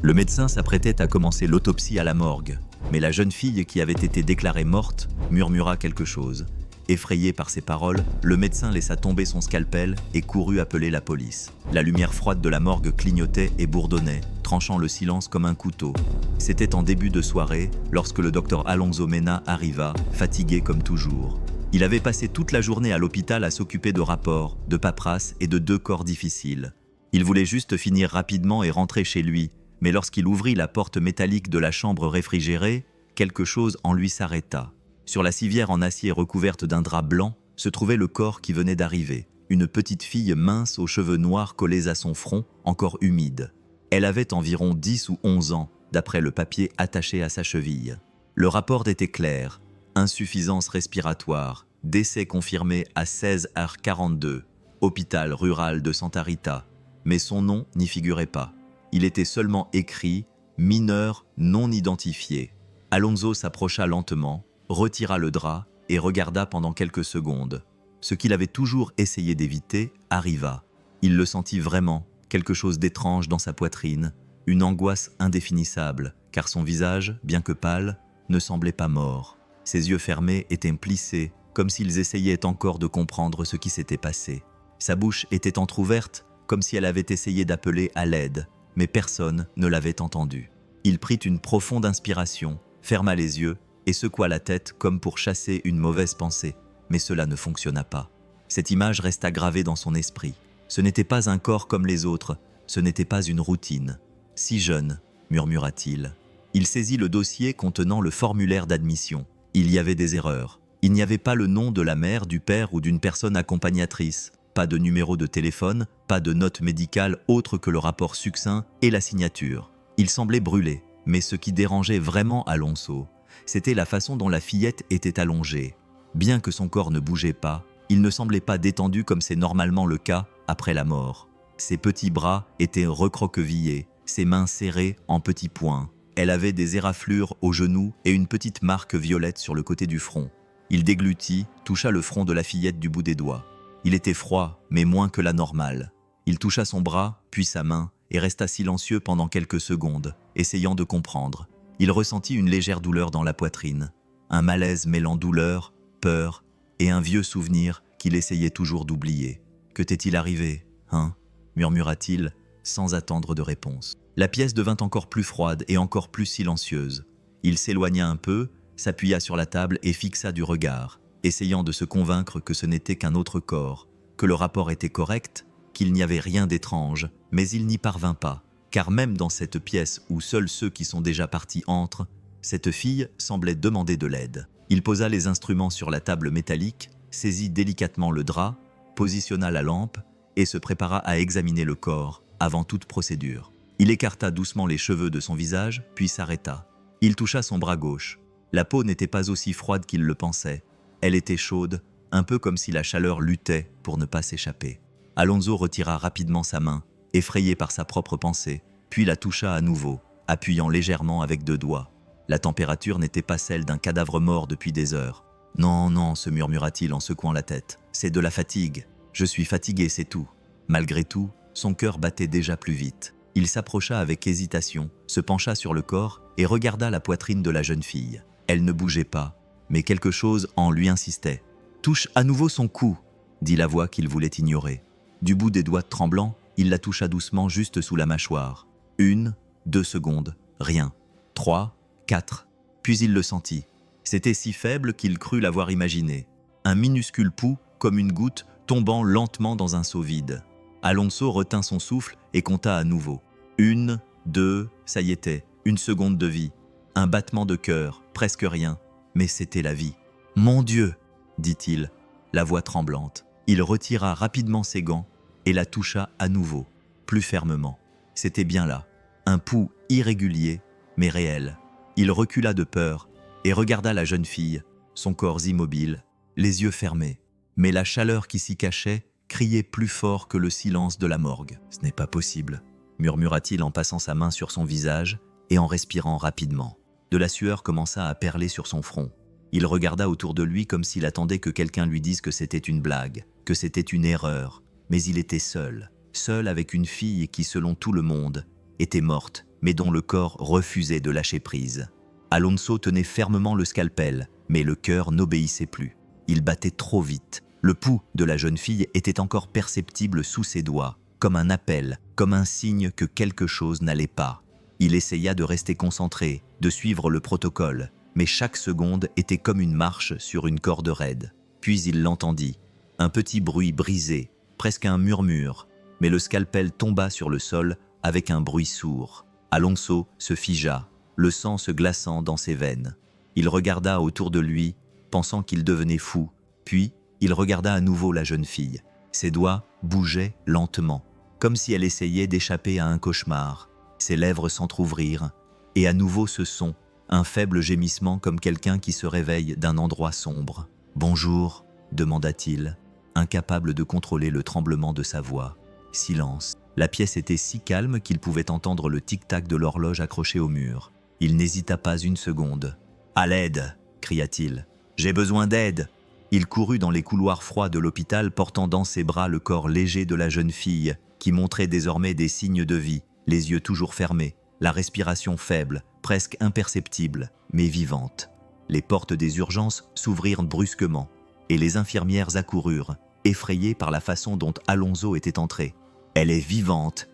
Le médecin s'apprêtait à commencer l'autopsie à la morgue, mais la jeune fille qui avait été déclarée morte murmura quelque chose. Effrayé par ces paroles, le médecin laissa tomber son scalpel et courut appeler la police. La lumière froide de la morgue clignotait et bourdonnait, tranchant le silence comme un couteau. C'était en début de soirée, lorsque le docteur Alonso Mena arriva, fatigué comme toujours. Il avait passé toute la journée à l'hôpital à s'occuper de rapports, de paperasse et de 2 corps difficiles. Il voulait juste finir rapidement et rentrer chez lui, mais lorsqu'il ouvrit la porte métallique de la chambre réfrigérée, quelque chose en lui s'arrêta. Sur la civière en acier recouverte d'un drap blanc se trouvait le corps qui venait d'arriver, une petite fille mince aux cheveux noirs collés à son front, encore humide. Elle avait environ 10 ou 11 ans, d'après le papier attaché à sa cheville. Le rapport était clair, insuffisance respiratoire, décès confirmé à 16h42, hôpital rural de Santa Rita, mais son nom n'y figurait pas. Il était seulement écrit « mineur non identifié ». Alonso s'approcha lentement, retira le drap et regarda pendant quelques secondes. Ce qu'il avait toujours essayé d'éviter arriva. Il le sentit vraiment, quelque chose d'étrange dans sa poitrine, une angoisse indéfinissable, car son visage, bien que pâle, ne semblait pas mort. Ses yeux fermés étaient plissés, comme s'ils essayaient encore de comprendre ce qui s'était passé. Sa bouche était entr'ouverte, comme si elle avait essayé d'appeler à l'aide, mais personne ne l'avait entendu. Il prit une profonde inspiration, ferma les yeux et secoua la tête comme pour chasser une mauvaise pensée, mais cela ne fonctionna pas. Cette image resta gravée dans son esprit. Ce n'était pas un corps comme les autres, ce n'était pas une routine. « Si jeune », murmura-t-il. Il saisit le dossier contenant le formulaire d'admission. Il y avait des erreurs. Il n'y avait pas le nom de la mère, du père ou d'une personne accompagnatrice, pas de numéro de téléphone, pas de note médicale autre que le rapport succinct et la signature. Il semblait brûlé, mais ce qui dérangeait vraiment Alonso, c'était la façon dont la fillette était allongée. Bien que son corps ne bougeait pas, il ne semblait pas détendu comme c'est normalement le cas après la mort. Ses petits bras étaient recroquevillés, ses mains serrées en petits poings. Elle avait des éraflures aux genoux et une petite marque violette sur le côté du front. Il déglutit, toucha le front de la fillette du bout des doigts. Il était froid, mais moins que la normale. Il toucha son bras, puis sa main, et resta silencieux pendant quelques secondes, essayant de comprendre. Il ressentit une légère douleur dans la poitrine, un malaise mêlant douleur, peur et un vieux souvenir qu'il essayait toujours d'oublier. « Que t'est-il arrivé, hein ?» murmura-t-il, sans attendre de réponse. La pièce devint encore plus froide et encore plus silencieuse. Il s'éloigna un peu, s'appuya sur la table et fixa du regard, essayant de se convaincre que ce n'était qu'un autre corps, que le rapport était correct, qu'il n'y avait rien d'étrange, mais il n'y parvint pas. Car même dans cette pièce où seuls ceux qui sont déjà partis entrent, cette fille semblait demander de l'aide. Il posa les instruments sur la table métallique, saisit délicatement le drap, positionna la lampe et se prépara à examiner le corps avant toute procédure. Il écarta doucement les cheveux de son visage, puis s'arrêta. Il toucha son bras gauche. La peau n'était pas aussi froide qu'il le pensait. Elle était chaude, un peu comme si la chaleur luttait pour ne pas s'échapper. Alonso retira rapidement sa main, effrayé par sa propre pensée, puis la toucha à nouveau, appuyant légèrement avec 2 doigts. La température n'était pas celle d'un cadavre mort depuis des heures. « Non, non », se murmura-t-il en secouant la tête. « C'est de la fatigue. Je suis fatigué, c'est tout. » Malgré tout, son cœur battait déjà plus vite. Il s'approcha avec hésitation, se pencha sur le corps et regarda la poitrine de la jeune fille. Elle ne bougeait pas, mais quelque chose en lui insistait. « Touche à nouveau son cou », dit la voix qu'il voulait ignorer. Du bout des doigts tremblants, il la toucha doucement juste sous la mâchoire. 1, 2 secondes, rien. 3, 4. Puis il le sentit. C'était si faible qu'il crut l'avoir imaginé. Un minuscule pouls, comme une goutte, tombant lentement dans un seau vide. Alonso retint son souffle et compta à nouveau. 1, 2, ça y était, 1 seconde de vie. Un battement de cœur, presque rien, mais c'était la vie. « Mon Dieu !» dit-il, la voix tremblante. Il retira rapidement ses gants et la toucha à nouveau, plus fermement. C'était bien là, un pouls irrégulier, mais réel. Il recula de peur et regarda la jeune fille, son corps immobile, les yeux fermés. Mais la chaleur qui s'y cachait criait plus fort que le silence de la morgue. « Ce n'est pas possible », murmura-t-il en passant sa main sur son visage et en respirant rapidement. De la sueur commença à perler sur son front. Il regarda autour de lui comme s'il attendait que quelqu'un lui dise que c'était une blague, que c'était une erreur. Mais il était seul, seul avec une fille qui, selon tout le monde, était morte mais dont le corps refusait de lâcher prise. Alonso tenait fermement le scalpel, mais le cœur n'obéissait plus. Il battait trop vite. Le pouls de la jeune fille était encore perceptible sous ses doigts, comme un appel, comme un signe que quelque chose n'allait pas. Il essaya de rester concentré, de suivre le protocole, mais chaque seconde était comme une marche sur une corde raide. Puis il l'entendit. Un petit bruit brisé, presque un murmure, mais le scalpel tomba sur le sol avec un bruit sourd. Alonso se figea, le sang se glaçant dans ses veines. Il regarda autour de lui, pensant qu'il devenait fou, puis il regarda à nouveau la jeune fille. Ses doigts bougeaient lentement, comme si elle essayait d'échapper à un cauchemar. Ses lèvres s'entr'ouvrirent, et à nouveau ce son, un faible gémissement comme quelqu'un qui se réveille d'un endroit sombre. « Bonjour » demanda-t-il, incapable de contrôler le tremblement de sa voix. Silence. La pièce était si calme qu'il pouvait entendre le tic-tac de l'horloge accrochée au mur. Il n'hésita pas une seconde. « À l'aide !» cria-t-il. « J'ai besoin d'aide !» Il courut dans les couloirs froids de l'hôpital, portant dans ses bras le corps léger de la jeune fille, qui montrait désormais des signes de vie, les yeux toujours fermés, la respiration faible, presque imperceptible, mais vivante. Les portes des urgences s'ouvrirent brusquement, et les infirmières accoururent, effrayées par la façon dont Alonso était entré. « Elle est vivante,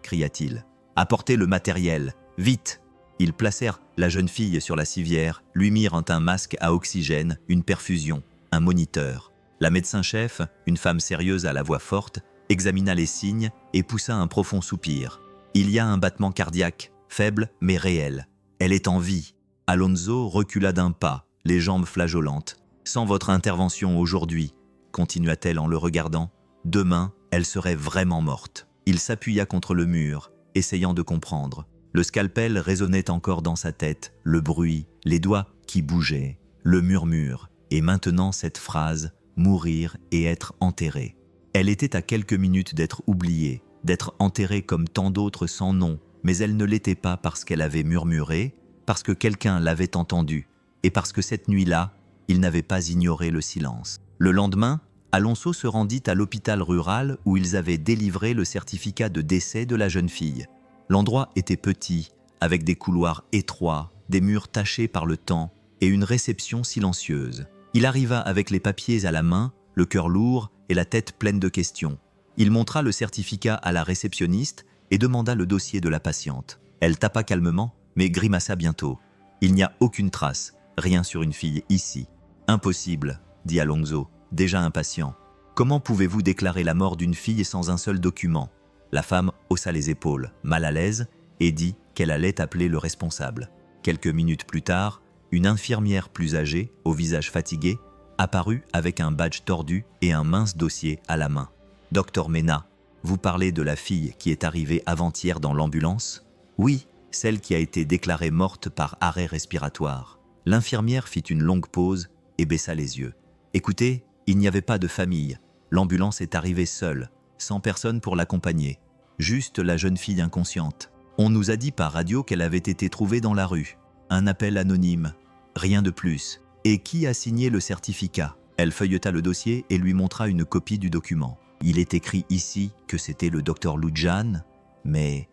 cria-t-il. « Apportez le matériel, vite !» Ils placèrent la jeune fille sur la civière, lui mirent un masque à oxygène, une perfusion, un moniteur. La médecin-chef, une femme sérieuse à la voix forte, examina les signes et poussa un profond soupir. Il y a un battement cardiaque, faible mais réel. Elle est en vie. Alonso recula d'un pas, les jambes flageolantes. « Sans votre intervention aujourd'hui, » continua-t-elle en le regardant, « demain, elle serait vraiment morte. » Il s'appuya contre le mur, essayant de comprendre. Le scalpel résonnait encore dans sa tête, le bruit, les doigts qui bougeaient, le murmure, et maintenant cette phrase « mourir et être enterré ». Elle était à quelques minutes d'être oubliée, d'être enterrée comme tant d'autres sans nom, mais elle ne l'était pas parce qu'elle avait murmuré, parce que quelqu'un l'avait entendue, et parce que cette nuit-là, il n'avait pas ignoré le silence. Le lendemain, Alonso se rendit à l'hôpital rural où ils avaient délivré le certificat de décès de la jeune fille. L'endroit était petit, avec des couloirs étroits, des murs tachés par le temps et une réception silencieuse. Il arriva avec les papiers à la main, le cœur lourd et la tête pleine de questions. Il montra le certificat à la réceptionniste et demanda le dossier de la patiente. Elle tapa calmement, mais grimaça bientôt. « Il n'y a aucune trace, rien sur une fille ici. »« Impossible, » dit Alonso, déjà impatient. « Comment pouvez-vous déclarer la mort d'une fille sans un seul document ?» La femme haussa les épaules, mal à l'aise, et dit qu'elle allait appeler le responsable. Quelques minutes plus tard, une infirmière plus âgée, au visage fatigué, apparut avec un badge tordu et un mince dossier à la main. « Docteur Mena, vous parlez de la fille qui est arrivée avant-hier dans l'ambulance ?»« Oui, celle qui a été déclarée morte par arrêt respiratoire. » L'infirmière fit une longue pause et baissa les yeux. « Écoutez, il n'y avait pas de famille. L'ambulance est arrivée seule, sans personne pour l'accompagner. Juste la jeune fille inconsciente. On nous a dit par radio qu'elle avait été trouvée dans la rue. Un appel anonyme. Rien de plus. Et qui a signé le certificat ?» Elle feuilleta le dossier et lui montra une copie du document. Il est écrit ici que c'était le docteur Lujan, mais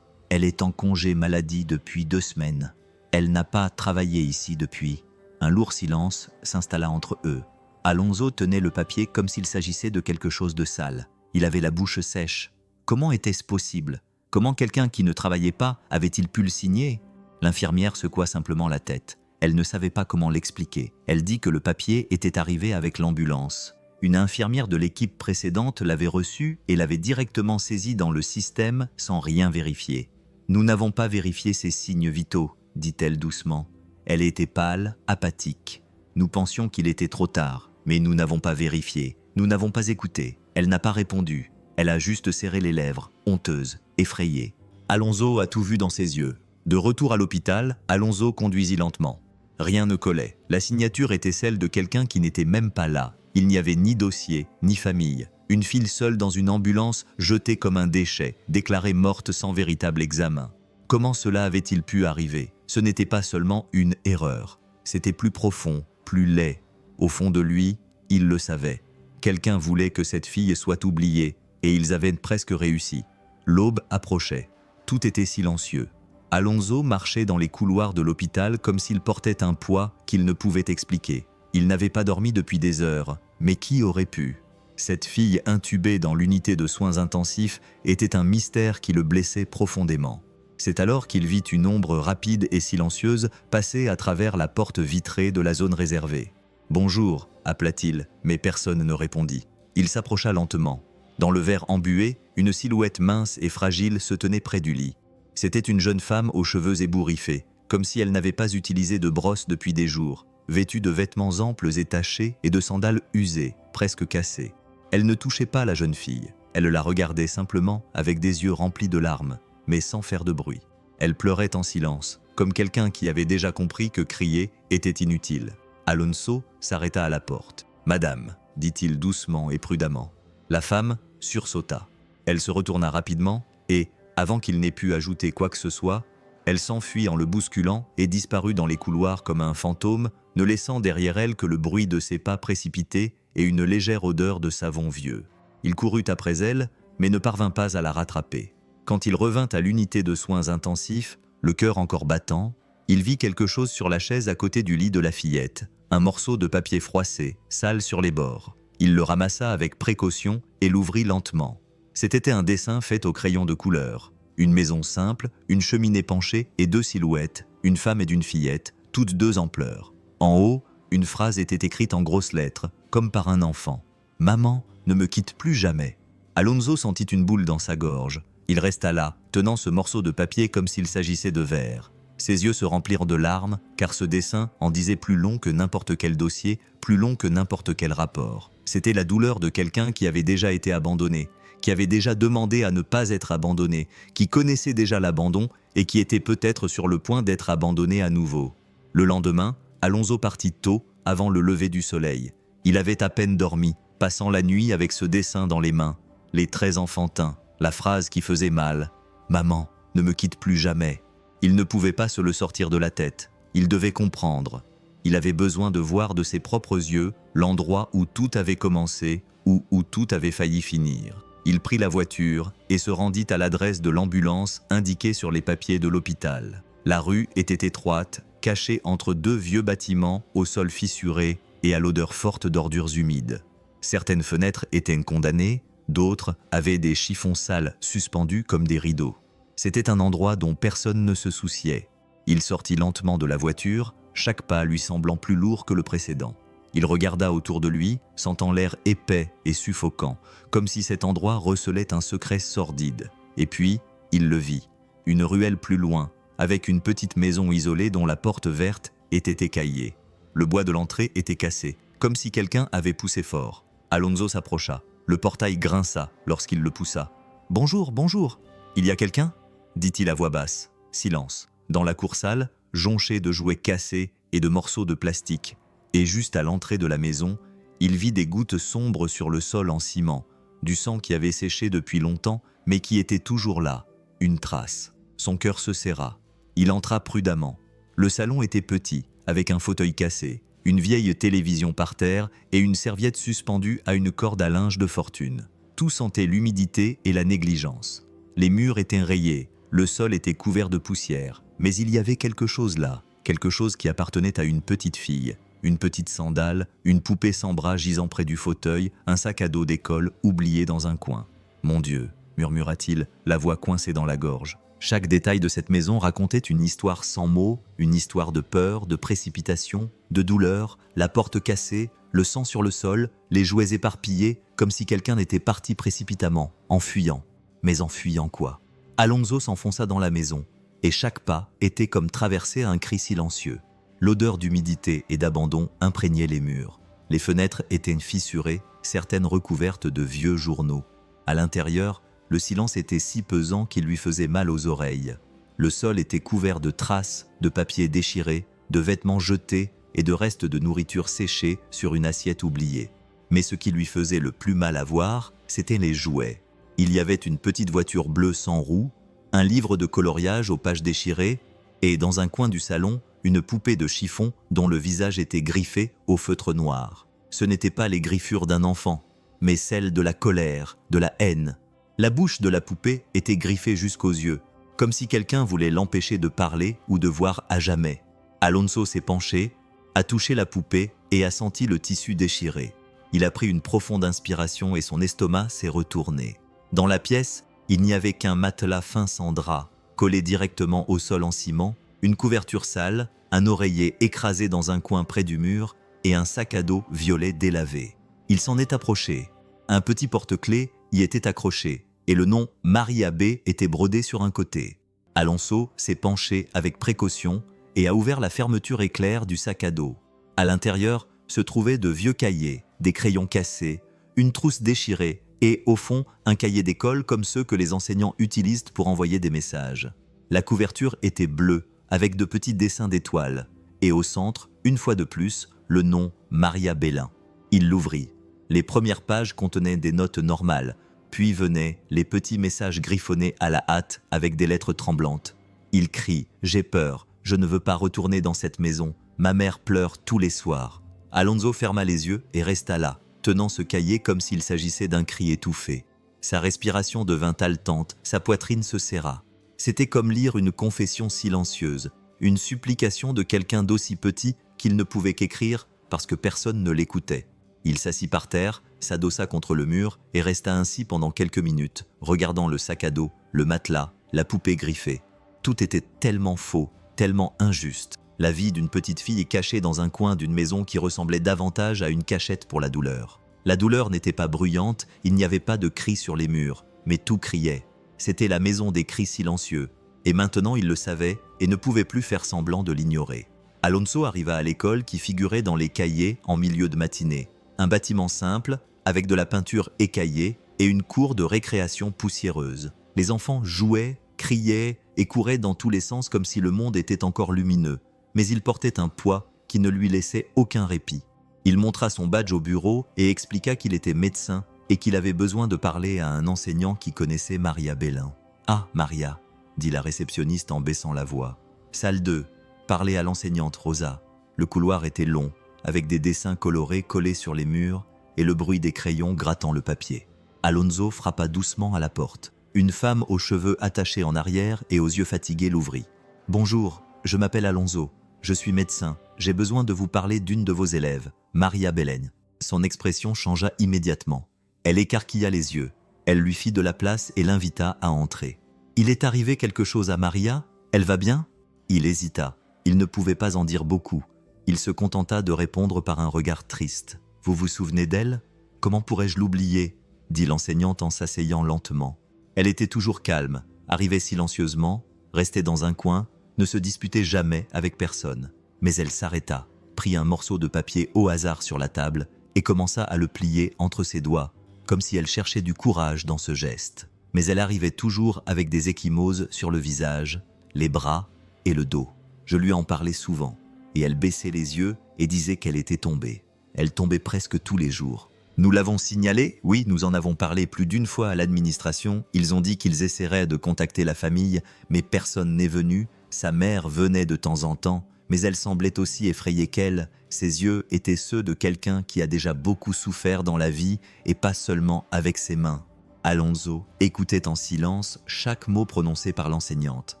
elle est en congé maladie depuis 2 semaines. Elle n'a pas travaillé ici depuis. Un lourd silence s'installa entre eux. Alonso tenait le papier comme s'il s'agissait de quelque chose de sale. Il avait la bouche sèche. Comment était-ce possible? Comment quelqu'un qui ne travaillait pas avait-il pu le signer? L'infirmière secoua simplement la tête. Elle ne savait pas comment l'expliquer. Elle dit que le papier était arrivé avec l'ambulance. Une infirmière de l'équipe précédente l'avait reçu et l'avait directement saisi dans le système sans rien vérifier. « Nous n'avons pas vérifié ses signes vitaux, » dit-elle doucement. Elle était pâle, apathique. Nous pensions qu'il était trop tard, mais nous n'avons pas vérifié. Nous n'avons pas écouté. Elle n'a pas répondu. Elle a juste serré les lèvres, honteuse, effrayée. Alonso a tout vu dans ses yeux. De retour à l'hôpital, Alonso conduisit lentement. Rien ne collait. La signature était celle de quelqu'un qui n'était même pas là. Il n'y avait ni dossier, ni famille. Une fille seule dans une ambulance, jetée comme un déchet, déclarée morte sans véritable examen. Comment cela avait-il pu arriver? Ce n'était pas seulement une erreur. C'était plus profond, plus laid. Au fond de lui, il le savait. Quelqu'un voulait que cette fille soit oubliée, et ils avaient presque réussi. L'aube approchait. Tout était silencieux. Alonso marchait dans les couloirs de l'hôpital comme s'il portait un poids qu'il ne pouvait expliquer. Il n'avait pas dormi depuis des heures, mais qui aurait pu? Cette fille intubée dans l'unité de soins intensifs était un mystère qui le blessait profondément. C'est alors qu'il vit une ombre rapide et silencieuse passer à travers la porte vitrée de la zone réservée. « Bonjour » appela-t-il, mais personne ne répondit. Il s'approcha lentement. Dans le verre embué, une silhouette mince et fragile se tenait près du lit. C'était une jeune femme aux cheveux ébouriffés, comme si elle n'avait pas utilisé de brosse depuis des jours, vêtue de vêtements amples et tachés et de sandales usées, presque cassées. Elle ne touchait pas la jeune fille. Elle la regardait simplement avec des yeux remplis de larmes, mais sans faire de bruit. Elle pleurait en silence, comme quelqu'un qui avait déjà compris que crier était inutile. Alonso s'arrêta à la porte. « Madame », dit-il doucement et prudemment. La femme sursauta. Elle se retourna rapidement et, avant qu'il n'ait pu ajouter quoi que ce soit, elle s'enfuit en le bousculant et disparut dans les couloirs comme un fantôme, ne laissant derrière elle que le bruit de ses pas précipités et une légère odeur de savon vieux. Il courut après elle, mais ne parvint pas à la rattraper. Quand il revint à l'unité de soins intensifs, le cœur encore battant, il vit quelque chose sur la chaise à côté du lit de la fillette, un morceau de papier froissé, sale sur les bords. Il le ramassa avec précaution et l'ouvrit lentement. C'était un dessin fait au crayon de couleur. Une maison simple, une cheminée penchée et deux silhouettes, une femme et d'une fillette, toutes deux en pleurs. En haut, une phrase était écrite en grosses lettres, comme par un enfant. « Maman, ne me quitte plus jamais ». Alonso sentit une boule dans sa gorge. Il resta là, tenant ce morceau de papier comme s'il s'agissait de verre. Ses yeux se remplirent de larmes, car ce dessin en disait plus long que n'importe quel dossier, plus long que n'importe quel rapport. C'était la douleur de quelqu'un qui avait déjà été abandonné, qui avait déjà demandé à ne pas être abandonné, qui connaissait déjà l'abandon et qui était peut-être sur le point d'être abandonné à nouveau. Le lendemain, Alonso partit tôt, avant le lever du soleil. Il avait à peine dormi, passant la nuit avec ce dessin dans les mains, les traits enfantins, la phrase qui faisait mal. « Maman, ne me quitte plus jamais ». Il ne pouvait pas se le sortir de la tête. Il devait comprendre. Il avait besoin de voir de ses propres yeux l'endroit où tout avait commencé ou où tout avait failli finir. Il prit la voiture et se rendit à l'adresse de l'ambulance indiquée sur les papiers de l'hôpital. La rue était étroite, cachée entre deux vieux bâtiments au sol fissuré et à l'odeur forte d'ordures humides. Certaines fenêtres étaient condamnées, d'autres avaient des chiffons sales suspendus comme des rideaux. C'était un endroit dont personne ne se souciait. Il sortit lentement de la voiture, chaque pas lui semblant plus lourd que le précédent. Il regarda autour de lui, sentant l'air épais et suffocant, comme si cet endroit recelait un secret sordide. Et puis, il le vit, une ruelle plus loin, avec une petite maison isolée dont la porte verte était écaillée. Le bois de l'entrée était cassé, comme si quelqu'un avait poussé fort. Alonso s'approcha. Le portail grinça lorsqu'il le poussa. « Bonjour, bonjour. Il y a quelqu'un » dit-il à voix basse. Silence. Dans la cour-salle, jonchée de jouets cassés et de morceaux de plastique, et juste à l'entrée de la maison, il vit des gouttes sombres sur le sol en ciment, du sang qui avait séché depuis longtemps, mais qui était toujours là, une trace. Son cœur se serra. Il entra prudemment. Le salon était petit, avec un fauteuil cassé, une vieille télévision par terre et une serviette suspendue à une corde à linge de fortune. Tout sentait l'humidité et la négligence. Les murs étaient rayés, le sol était couvert de poussière, mais il y avait quelque chose là, quelque chose qui appartenait à une petite fille. Une petite sandale, une poupée sans bras gisant près du fauteuil, un sac à dos d'école oublié dans un coin. « Mon Dieu !» murmura-t-il, la voix coincée dans la gorge. Chaque détail de cette maison racontait une histoire sans mots, une histoire de peur, de précipitation, de douleur, la porte cassée, le sang sur le sol, les jouets éparpillés, comme si quelqu'un était parti précipitamment, en fuyant. Mais en fuyant quoi? Alonso s'enfonça dans la maison, et chaque pas était comme traverser un cri silencieux. L'odeur d'humidité et d'abandon imprégnait les murs. Les fenêtres étaient fissurées, certaines recouvertes de vieux journaux. À l'intérieur, le silence était si pesant qu'il lui faisait mal aux oreilles. Le sol était couvert de traces, de papier déchiré, de vêtements jetés et de restes de nourriture séchée sur une assiette oubliée. Mais ce qui lui faisait le plus mal à voir, c'étaient les jouets. Il y avait une petite voiture bleue sans roue, un livre de coloriage aux pages déchirées et, dans un coin du salon, une poupée de chiffon dont le visage était griffé au feutre noir. Ce n'étaient pas les griffures d'un enfant, mais celles de la colère, de la haine. La bouche de la poupée était griffée jusqu'aux yeux, comme si quelqu'un voulait l'empêcher de parler ou de voir à jamais. Alonso s'est penché, a touché la poupée et a senti le tissu déchiré. Il a pris une profonde inspiration et son estomac s'est retourné. Dans la pièce, il n'y avait qu'un matelas fin sans drap, collé directement au sol en ciment, une couverture sale, un oreiller écrasé dans un coin près du mur et un sac à dos violet délavé. Il s'en est approché. Un petit porte-clés y était accroché et le nom Maria B était brodé sur un côté. Alonso s'est penché avec précaution et a ouvert la fermeture éclair du sac à dos. À l'intérieur se trouvaient de vieux cahiers, des crayons cassés, une trousse déchirée et, au fond, un cahier d'école comme ceux que les enseignants utilisent pour envoyer des messages. La couverture était bleue, avec de petits dessins d'étoiles, et au centre, une fois de plus, le nom Maria Belin. Il l'ouvrit. Les premières pages contenaient des notes normales, puis venaient les petits messages griffonnés à la hâte avec des lettres tremblantes. Il crie « J'ai peur, je ne veux pas retourner dans cette maison, ma mère pleure tous les soirs ». Alonso ferma les yeux et resta là, tenant ce cahier comme s'il s'agissait d'un cri étouffé. Sa respiration devint haletante, sa poitrine se serra. C'était comme lire une confession silencieuse, une supplication de quelqu'un d'aussi petit qu'il ne pouvait qu'écrire parce que personne ne l'écoutait. Il s'assit par terre, s'adossa contre le mur et resta ainsi pendant quelques minutes, regardant le sac à dos, le matelas, la poupée griffée. Tout était tellement faux, tellement injuste. La vie d'une petite fille cachée dans un coin d'une maison qui ressemblait davantage à une cachette pour la douleur. La douleur n'était pas bruyante, il n'y avait pas de cris sur les murs, mais tout criait. C'était la maison des cris silencieux, et maintenant il le savait et ne pouvait plus faire semblant de l'ignorer. Alonso arriva à l'école qui figurait dans les cahiers en milieu de matinée. Un bâtiment simple, avec de la peinture écaillée et une cour de récréation poussiéreuse. Les enfants jouaient, criaient et couraient dans tous les sens comme si le monde était encore lumineux. Mais il portait un poids qui ne lui laissait aucun répit. Il montra son badge au bureau et expliqua qu'il était médecin et qu'il avait besoin de parler à un enseignant qui connaissait Maria Belin. « Ah, Maria », dit la réceptionniste en baissant la voix. « Salle 2, parlez à l'enseignante Rosa. » Le couloir était long, avec des dessins colorés collés sur les murs et le bruit des crayons grattant le papier. Alonso frappa doucement à la porte. Une femme aux cheveux attachés en arrière et aux yeux fatigués l'ouvrit. « Bonjour, je m'appelle Alonso. Je suis médecin. J'ai besoin de vous parler d'une de vos élèves, Maria Belén. » Son expression changea immédiatement. Elle écarquilla les yeux. Elle lui fit de la place et l'invita à entrer. « Il est arrivé quelque chose à Maria? Elle va bien ?» Il hésita. Il ne pouvait pas en dire beaucoup. Il se contenta de répondre par un regard triste. « Vous vous souvenez d'elle? Comment pourrais-je l'oublier ?» dit l'enseignante en s'asseyant lentement. Elle était toujours calme, arrivait silencieusement, restait dans un coin, ne se disputait jamais avec personne. Mais elle s'arrêta, prit un morceau de papier au hasard sur la table et commença à le plier entre ses doigts, comme si elle cherchait du courage dans ce geste. Mais elle arrivait toujours avec des ecchymoses sur le visage, les bras et le dos. Je lui en parlais souvent, et elle baissait les yeux et disait qu'elle était tombée. Elle tombait presque tous les jours. Nous l'avons signalé, oui, nous en avons parlé plus d'une fois à l'administration. Ils ont dit qu'ils essaieraient de contacter la famille, mais personne n'est venu. Sa mère venait de temps en temps, mais elle semblait aussi effrayée qu'elle. Ses yeux étaient ceux de quelqu'un qui a déjà beaucoup souffert dans la vie et pas seulement avec ses mains. Alonso écoutait en silence chaque mot prononcé par l'enseignante.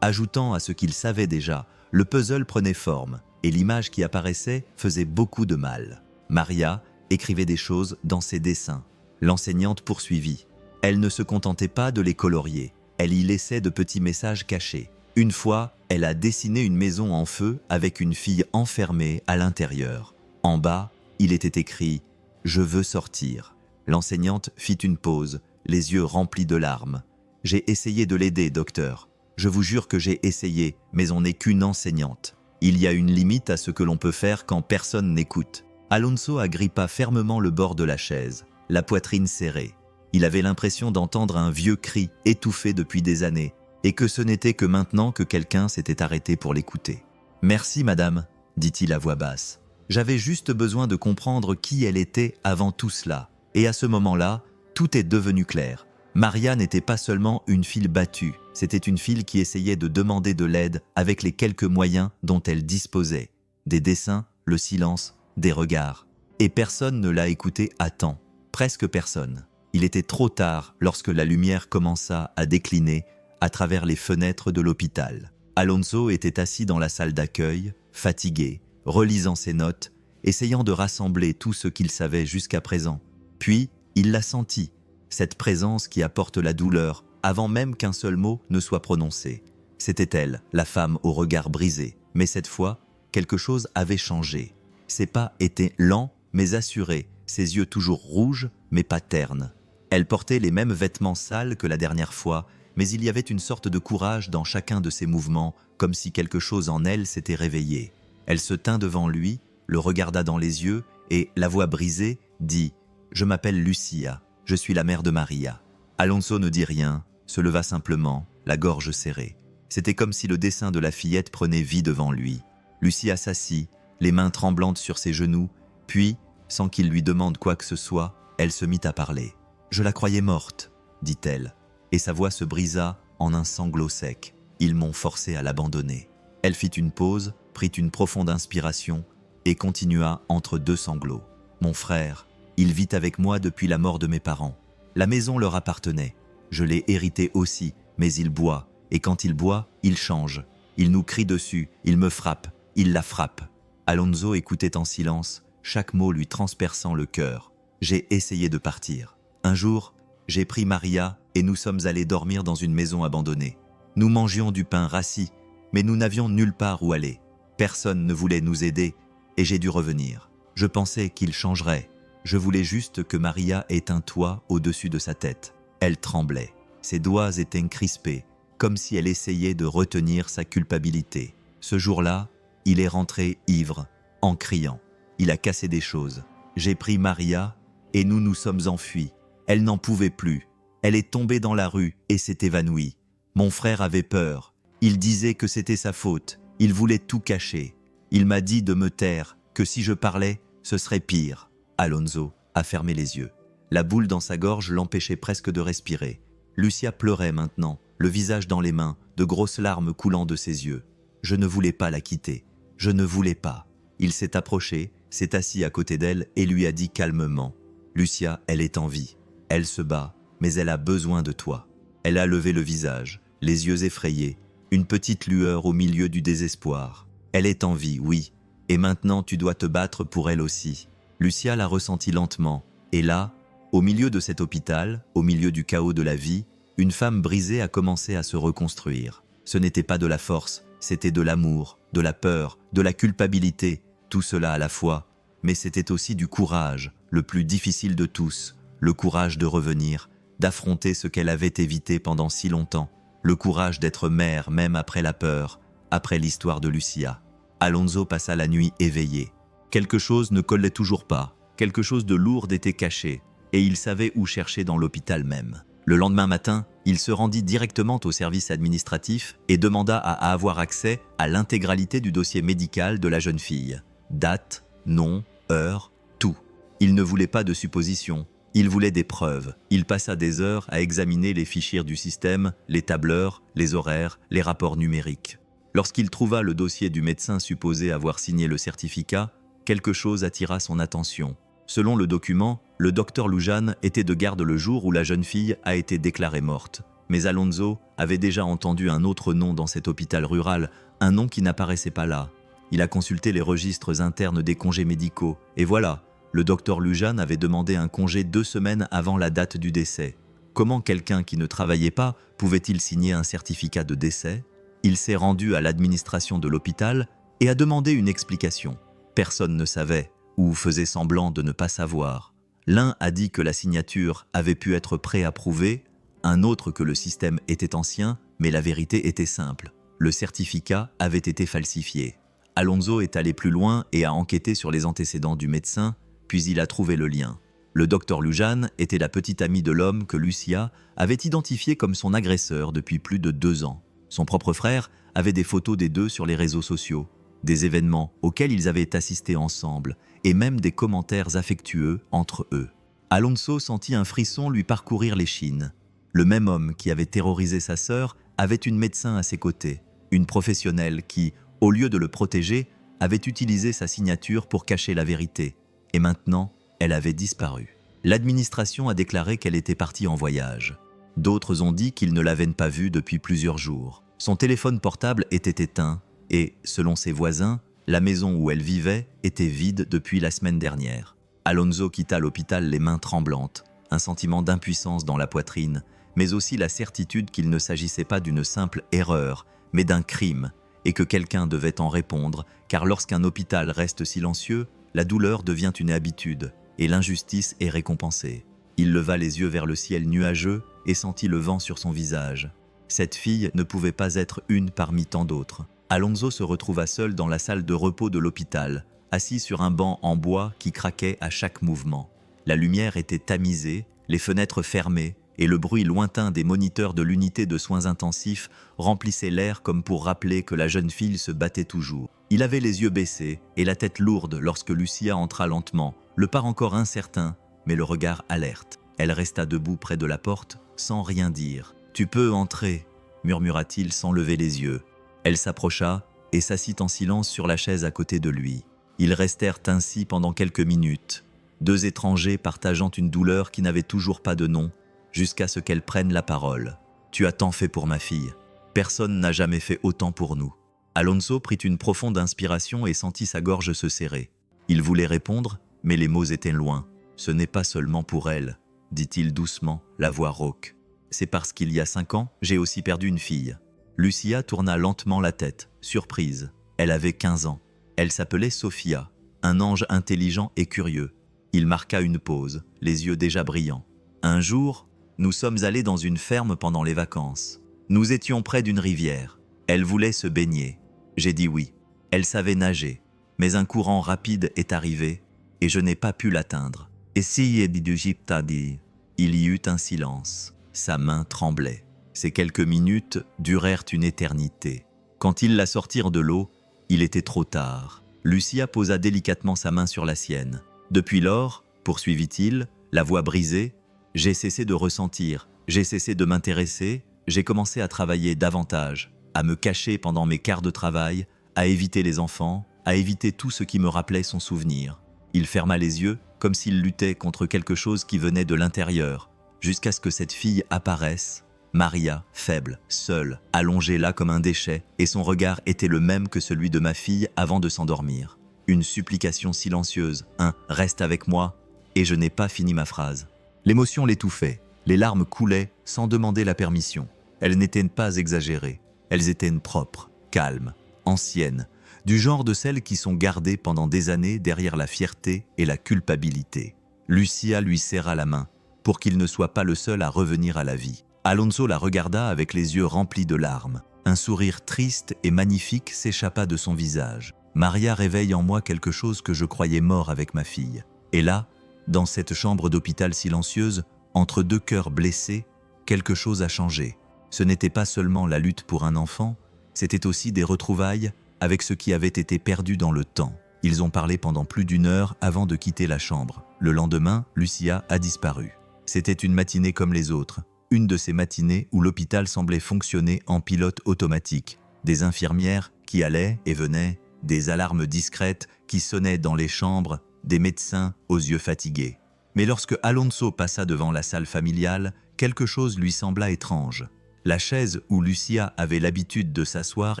Ajoutant à ce qu'il savait déjà, le puzzle prenait forme et l'image qui apparaissait faisait beaucoup de mal. Maria écrivait des choses dans ses dessins. L'enseignante poursuivit. Elle ne se contentait pas de les colorier. Elle y laissait de petits messages cachés. Une fois, elle a dessiné une maison en feu avec une fille enfermée à l'intérieur. En bas, il était écrit « Je veux sortir ». L'enseignante fit une pause, les yeux remplis de larmes. « J'ai essayé de l'aider, docteur. Je vous jure que j'ai essayé, mais on n'est qu'une enseignante. Il y a une limite à ce que l'on peut faire quand personne n'écoute. » Alonso agrippa fermement le bord de la chaise, la poitrine serrée. Il avait l'impression d'entendre un vieux cri étouffé depuis des années, et que ce n'était que maintenant que quelqu'un s'était arrêté pour l'écouter. « Merci, madame, » dit-il à voix basse. « J'avais juste besoin de comprendre qui elle était avant tout cela. Et à ce moment-là, tout est devenu clair. Maria n'était pas seulement une fille battue, c'était une fille qui essayait de demander de l'aide avec les quelques moyens dont elle disposait. Des dessins, le silence, des regards. Et personne ne l'a écoutée à temps, presque personne. Il était trop tard lorsque la lumière commença à décliner, à travers les fenêtres de l'hôpital. Alonso était assis dans la salle d'accueil, fatigué, relisant ses notes, essayant de rassembler tout ce qu'il savait jusqu'à présent. Puis, il l'a senti, cette présence qui apporte la douleur, avant même qu'un seul mot ne soit prononcé. C'était elle, la femme au regard brisé. Mais cette fois, quelque chose avait changé. Ses pas étaient lents, mais assurés, ses yeux toujours rouges, mais pas ternes. Elle portait les mêmes vêtements sales que la dernière fois, mais il y avait une sorte de courage dans chacun de ses mouvements, comme si quelque chose en elle s'était réveillé. Elle se tint devant lui, le regarda dans les yeux et, la voix brisée, dit « Je m'appelle Lucia, je suis la mère de Maria ». Alonso ne dit rien, se leva simplement, la gorge serrée. C'était comme si le dessin de la fillette prenait vie devant lui. Lucia s'assit, les mains tremblantes sur ses genoux, puis, sans qu'il lui demande quoi que ce soit, elle se mit à parler. « Je la croyais morte », dit-elle, et sa voix se brisa en un sanglot sec. « Ils m'ont forcé à l'abandonner ». Elle fit une pause, prit une profonde inspiration et continua entre deux sanglots. « Mon frère, il vit avec moi depuis la mort de mes parents. La maison leur appartenait. Je l'ai hérité aussi, mais il boit, et quand il boit, il change. Il nous crie dessus, il me frappe, il la frappe. » Alonso écoutait en silence, chaque mot lui transperçant le cœur. J'ai essayé de partir. Un jour, j'ai pris Maria et nous sommes allés dormir dans une maison abandonnée. Nous mangions du pain rassis, mais nous n'avions nulle part où aller. Personne ne voulait nous aider et j'ai dû revenir. Je pensais qu'il changerait. Je voulais juste que Maria ait un toit au-dessus de sa tête. Elle tremblait. Ses doigts étaient crispés, comme si elle essayait de retenir sa culpabilité. Ce jour-là, il est rentré ivre, en criant. Il a cassé des choses. J'ai pris Maria et nous nous sommes enfuis. Elle n'en pouvait plus. Elle est tombée dans la rue et s'est évanouie. Mon frère avait peur. Il disait que c'était sa faute. Il voulait tout cacher. Il m'a dit de me taire, que si je parlais, ce serait pire. Alonso a fermé les yeux. La boule dans sa gorge l'empêchait presque de respirer. Lucia pleurait maintenant, le visage dans les mains, de grosses larmes coulant de ses yeux. Je ne voulais pas la quitter. Je ne voulais pas. Il s'est approché, s'est assis à côté d'elle et lui a dit calmement « Lucia, elle est en vie. Elle se bat, mais elle a besoin de toi. » Elle a levé le visage, les yeux effrayés, une petite lueur au milieu du désespoir. « Elle est en vie, oui, et maintenant tu dois te battre pour elle aussi. » Lucia l'a ressenti lentement, et là, au milieu de cet hôpital, au milieu du chaos de la vie, une femme brisée a commencé à se reconstruire. Ce n'était pas de la force, c'était de l'amour, de la peur, de la culpabilité, tout cela à la fois. Mais c'était aussi du courage, le plus difficile de tous, le courage de revenir, d'affronter ce qu'elle avait évité pendant si longtemps, le courage d'être mère même après la peur, après l'histoire de Lucia. Alonso passa la nuit éveillé. Quelque chose ne collait toujours pas, quelque chose de lourd était caché, et il savait où chercher dans l'hôpital même. Le lendemain matin, il se rendit directement au service administratif et demanda à avoir accès à l'intégralité du dossier médical de la jeune fille. Date, nom, heure, tout. Il ne voulait pas de suppositions, il voulait des preuves. Il passa des heures à examiner les fichiers du système, les tableurs, les horaires, les rapports numériques. Lorsqu'il trouva le dossier du médecin supposé avoir signé le certificat, quelque chose attira son attention. Selon le document, le docteur Lujan était de garde le jour où la jeune fille a été déclarée morte. Mais Alonso avait déjà entendu un autre nom dans cet hôpital rural, un nom qui n'apparaissait pas là. Il a consulté les registres internes des congés médicaux, et voilà, le docteur Lujan avait demandé un congé 2 semaines avant la date du décès. Comment quelqu'un qui ne travaillait pas pouvait-il signer un certificat de décès? Il s'est rendu à l'administration de l'hôpital et a demandé une explication. Personne ne savait, ou faisait semblant de ne pas savoir. L'un a dit que la signature avait pu être préapprouvée, un autre que le système était ancien, mais la vérité était simple. Le certificat avait été falsifié. Alonso est allé plus loin et a enquêté sur les antécédents du médecin, puis il a trouvé le lien. Le docteur Lujan était la petite amie de l'homme que Lucia avait identifié comme son agresseur depuis plus de 2 ans. Son propre frère avait des photos des deux sur les réseaux sociaux, des événements auxquels ils avaient assisté ensemble, et même des commentaires affectueux entre eux. Alonso sentit un frisson lui parcourir l'échine. Le même homme qui avait terrorisé sa sœur avait une médecin à ses côtés, une professionnelle qui, au lieu de le protéger, avait utilisé sa signature pour cacher la vérité. Et maintenant, elle avait disparu. L'administration a déclaré qu'elle était partie en voyage. D'autres ont dit qu'ils ne l'avaient pas vu depuis plusieurs jours. Son téléphone portable était éteint et, selon ses voisins, la maison où elle vivait était vide depuis la semaine dernière. Alonso quitta l'hôpital les mains tremblantes, un sentiment d'impuissance dans la poitrine, mais aussi la certitude qu'il ne s'agissait pas d'une simple erreur, mais d'un crime, et que quelqu'un devait en répondre, car lorsqu'un hôpital reste silencieux, la douleur devient une habitude, et l'injustice est récompensée. Il leva les yeux vers le ciel nuageux et sentit le vent sur son visage. Cette fille ne pouvait pas être une parmi tant d'autres. Alonso se retrouva seul dans la salle de repos de l'hôpital, assis sur un banc en bois qui craquait à chaque mouvement. La lumière était tamisée, les fenêtres fermées, et le bruit lointain des moniteurs de l'unité de soins intensifs remplissait l'air comme pour rappeler que la jeune fille se battait toujours. Il avait les yeux baissés et la tête lourde lorsque Lucia entra lentement, le pas encore incertain, mais le regard alerte. Elle resta debout près de la porte, sans rien dire. « Tu peux entrer », murmura-t-il sans lever les yeux. Elle s'approcha et s'assit en silence sur la chaise à côté de lui. Ils restèrent ainsi pendant quelques minutes, deux étrangers partageant une douleur qui n'avait toujours pas de nom, jusqu'à ce qu'elle prenne la parole. « Tu as tant fait pour ma fille. Personne n'a jamais fait autant pour nous. » Alonso prit une profonde inspiration et sentit sa gorge se serrer. Il voulait répondre, mais les mots étaient loin. « Ce n'est pas seulement pour elle, » dit-il doucement, la voix rauque. « C'est parce qu'il y a 5 ans, j'ai aussi perdu une fille. » Lucia tourna lentement la tête, surprise. Elle avait 15 ans. Elle s'appelait Sofia, un ange intelligent et curieux. Il marqua une pause, les yeux déjà brillants. Un jour, nous sommes allés dans une ferme pendant les vacances. Nous étions près d'une rivière. Elle voulait se baigner. J'ai dit oui. Elle savait nager. Mais un courant rapide est arrivé et je n'ai pas pu l'atteindre. Et si d'Égypte a dit, il y eut un silence. Sa main tremblait. Ces quelques minutes durèrent une éternité. Quand ils la sortirent de l'eau, il était trop tard. Lucia posa délicatement sa main sur la sienne. Depuis lors, poursuivit-il, la voix brisée, j'ai cessé de ressentir, j'ai cessé de m'intéresser, j'ai commencé à travailler davantage, à me cacher pendant mes quarts de travail, à éviter les enfants, à éviter tout ce qui me rappelait son souvenir. Il ferma les yeux, comme s'il luttait contre quelque chose qui venait de l'intérieur, jusqu'à ce que cette fille apparaisse, Maria, faible, seule, allongée là comme un déchet, et son regard était le même que celui de ma fille avant de s'endormir. Une supplication silencieuse, un « reste avec moi », et je n'ai pas fini ma phrase. L'émotion l'étouffait, les larmes coulaient sans demander la permission. Elles n'étaient pas exagérées, elles étaient propres, calmes, anciennes, du genre de celles qui sont gardées pendant des années derrière la fierté et la culpabilité. Lucia lui serra la main, pour qu'il ne soit pas le seul à revenir à la vie. Alonso la regarda avec les yeux remplis de larmes. Un sourire triste et magnifique s'échappa de son visage. Maria réveille en moi quelque chose que je croyais mort avec ma fille. Et là, dans cette chambre d'hôpital silencieuse, entre deux cœurs blessés, quelque chose a changé. Ce n'était pas seulement la lutte pour un enfant, c'était aussi des retrouvailles avec ce qui avait été perdu dans le temps. Ils ont parlé pendant plus d'1 heure avant de quitter la chambre. Le lendemain, Lucia a disparu. C'était une matinée comme les autres. Une de ces matinées où l'hôpital semblait fonctionner en pilote automatique. Des infirmières qui allaient et venaient, des alarmes discrètes qui sonnaient dans les chambres, des médecins aux yeux fatigués. Mais lorsque Alonso passa devant la salle familiale, quelque chose lui sembla étrange. La chaise où Lucia avait l'habitude de s'asseoir